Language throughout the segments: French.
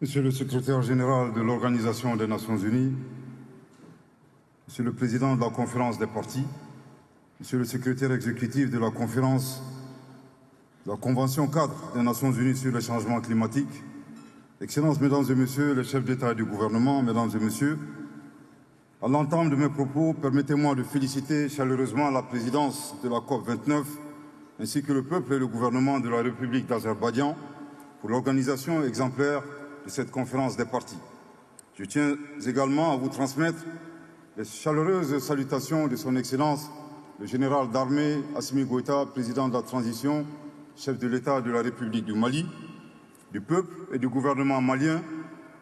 Monsieur le secrétaire général de l'Organisation des Nations Unies, Monsieur le président de la conférence des partis, Monsieur le secrétaire exécutif de la conférence de la Convention cadre des Nations Unies sur le changement climatique, Excellences, Mesdames et Messieurs les chefs d'État et du gouvernement, Mesdames et Messieurs, à l'entame de mes propos, permettez-moi de féliciter chaleureusement la présidence de la COP29 ainsi que le peuple et le gouvernement de la République d'Azerbaïdjan pour l'organisation exemplaire de cette conférence des partis. Je tiens également à vous transmettre les chaleureuses salutations de son Excellence, le général d'armée Assimi Goïta, président de la transition, chef de l'État de la République du Mali, du peuple et du gouvernement malien,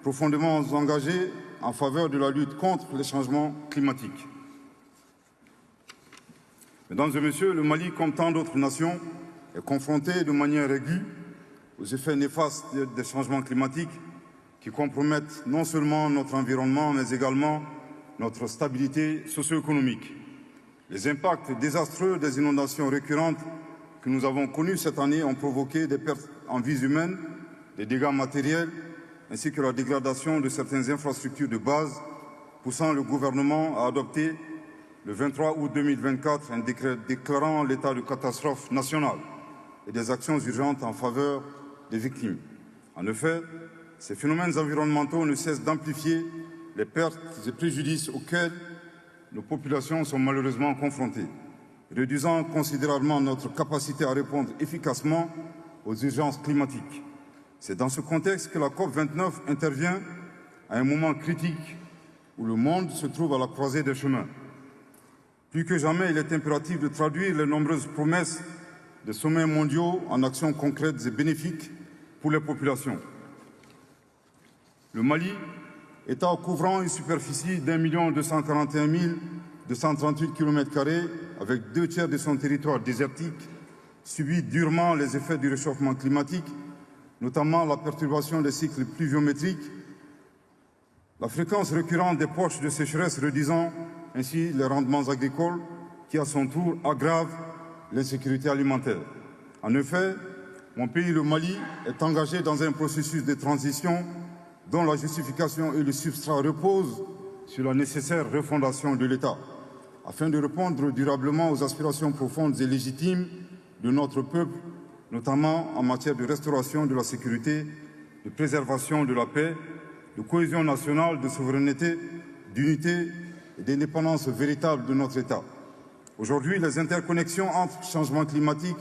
profondément engagés en faveur de la lutte contre les changements climatiques. Mesdames et Messieurs, le Mali, comme tant d'autres nations, est confronté de manière aiguë aux effets néfastes des changements climatiques qui compromettent non seulement notre environnement, mais également notre stabilité socio-économique. Les impacts désastreux des inondations récurrentes que nous avons connues cette année ont provoqué des pertes en vies humaines, des dégâts matériels, ainsi que la dégradation de certaines infrastructures de base, poussant le gouvernement à adopter le 23 août 2024 un décret déclarant l'état de catastrophe nationale et des actions urgentes en faveur des victimes. En effet, ces phénomènes environnementaux ne cessent d'amplifier les pertes et préjudices auxquels nos populations sont malheureusement confrontées, réduisant considérablement notre capacité à répondre efficacement aux urgences climatiques. C'est dans ce contexte que la COP29 intervient à un moment critique où le monde se trouve à la croisée des chemins. Plus que jamais, il est impératif de traduire les nombreuses promesses des sommets mondiaux en actions concrètes et bénéfiques pour les populations. Le Mali, État couvrant une superficie d'1 241 km², avec 2 tiers de son territoire désertique, subit durement les effets du réchauffement climatique, notamment la perturbation des cycles pluviométriques, la fréquence récurrente des poches de sécheresse réduisant ainsi les rendements agricoles, qui à son tour aggrave l'insécurité alimentaire. En effet, mon pays, le Mali, est engagé dans un processus de transition dont la justification et le substrat reposent sur la nécessaire refondation de l'État, afin de répondre durablement aux aspirations profondes et légitimes de notre peuple, notamment en matière de restauration de la sécurité, de préservation de la paix, de cohésion nationale, de souveraineté, d'unité et d'indépendance véritable de notre État. Aujourd'hui, les interconnexions entre changement climatique,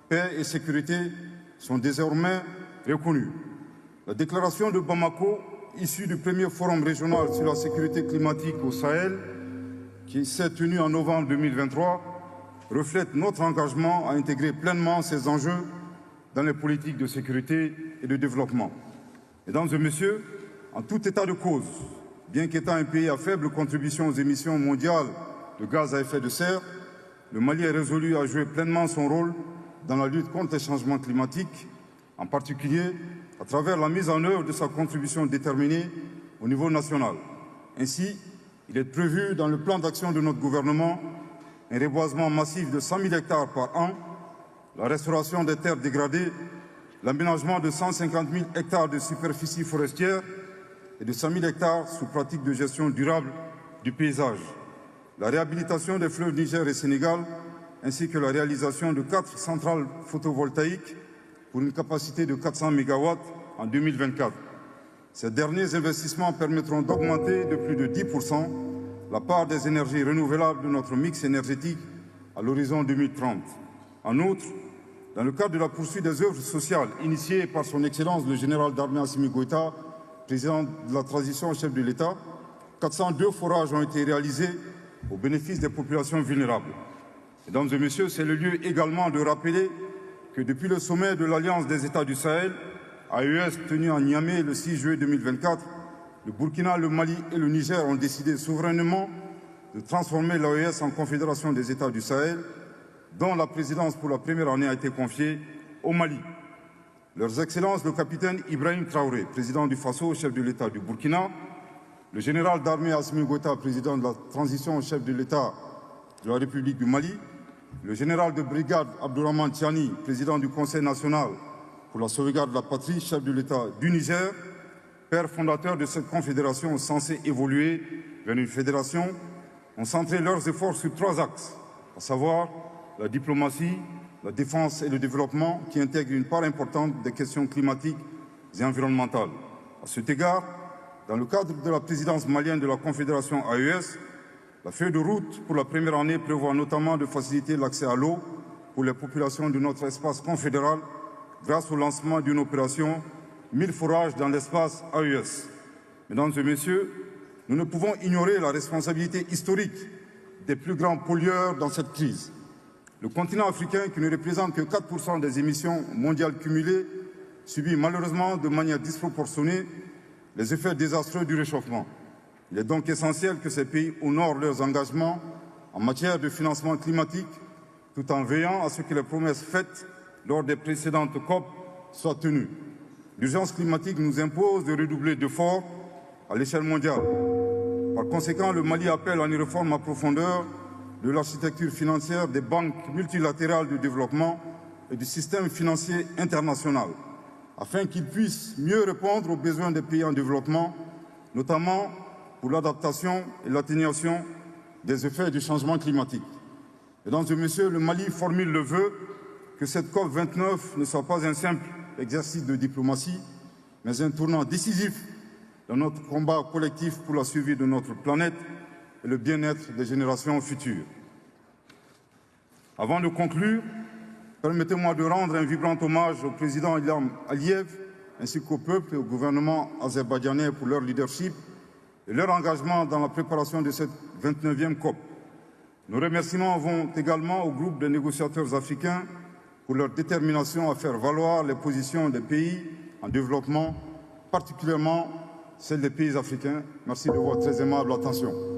paix et sécurité sont désormais reconnues. La déclaration de Bamako, issue du premier forum régional sur la sécurité climatique au Sahel, qui s'est tenu en novembre 2023, reflète notre engagement à intégrer pleinement ces enjeux dans les politiques de sécurité et de développement. Mesdames et Messieurs, en tout état de cause, bien qu'étant un pays à faible contribution aux émissions mondiales de gaz à effet de serre, le Mali est résolu à jouer pleinement son rôle dans la lutte contre les changements climatiques, en particulier à travers la mise en œuvre de sa contribution déterminée au niveau national. Ainsi, il est prévu dans le plan d'action de notre gouvernement un reboisement massif de 100 000 hectares par an, la restauration des terres dégradées, l'aménagement de 150 000 hectares de superficie forestière et de 100 000 hectares sous pratique de gestion durable du paysage, la réhabilitation des fleuves Niger et Sénégal, ainsi que la réalisation de 4 centrales photovoltaïques pour une capacité de 400 MW en 2024. Ces derniers investissements permettront d'augmenter de plus de 10% la part des énergies renouvelables de notre mix énergétique à l'horizon 2030. En outre, dans le cadre de la poursuite des œuvres sociales initiées par son Excellence le général d'armée Assimi Goïta, président de la transition chef de l'État, 402 forages ont été réalisés au bénéfice des populations vulnérables. Mesdames et Messieurs, c'est le lieu également de rappeler que depuis le sommet de l'Alliance des États du Sahel, AES, tenu à Niamey le 6 juillet 2024, le Burkina, le Mali et le Niger ont décidé souverainement de transformer l'AES en Confédération des États du Sahel, dont la présidence pour la première année a été confiée au Mali. Leurs Excellences, le capitaine Ibrahim Traoré, président du Faso, chef de l'État du Burkina, le général d'armée Assimi Goïta, président de la transition, chef de l'État de la République du Mali, le général de brigade Abdourahmane Tiani, président du Conseil national pour la sauvegarde de la patrie, chef de l'État du Niger, pères fondateurs de cette confédération censée évoluer vers une fédération, ont centré leurs efforts sur 3 axes, à savoir la diplomatie, la défense et le développement, qui intègrent une part importante des questions climatiques et environnementales. À cet égard, dans le cadre de la présidence malienne de la Confédération AES, la feuille de route pour la première année prévoit notamment de faciliter l'accès à l'eau pour les populations de notre espace confédéral grâce au lancement d'une opération 1000 forages dans l'espace AES. Mesdames et messieurs, nous ne pouvons ignorer la responsabilité historique des plus grands pollueurs dans cette crise. Le continent africain, qui ne représente que 4% des émissions mondiales cumulées, subit malheureusement de manière disproportionnée les effets désastreux du réchauffement. Il est donc essentiel que ces pays honorent leurs engagements en matière de financement climatique, tout en veillant à ce que les promesses faites lors des précédentes COP soient tenues. L'urgence climatique nous impose de redoubler d'efforts à l'échelle mondiale. Par conséquent, le Mali appelle à une réforme à profondeur de l'architecture financière des banques multilatérales de développement et du système financier international, afin qu'ils puissent mieux répondre aux besoins des pays en développement, notamment pour l'adaptation et l'atténuation des effets du changement climatique. Mesdames et messieurs, le Mali formule le vœu que cette COP29 ne soit pas un simple exercice de diplomatie, mais un tournant décisif dans notre combat collectif pour la survie de notre planète et le bien-être des générations futures. Avant de conclure, permettez-moi de rendre un vibrant hommage au président Ilham Aliyev ainsi qu'au peuple et au gouvernement azerbaïdjanais pour leur leadership et leur engagement dans la préparation de cette 29e COP. Nos remerciements vont également au groupe des négociateurs africains pour leur détermination à faire valoir les positions des pays en développement, particulièrement celles des pays africains. Merci de votre très aimable attention.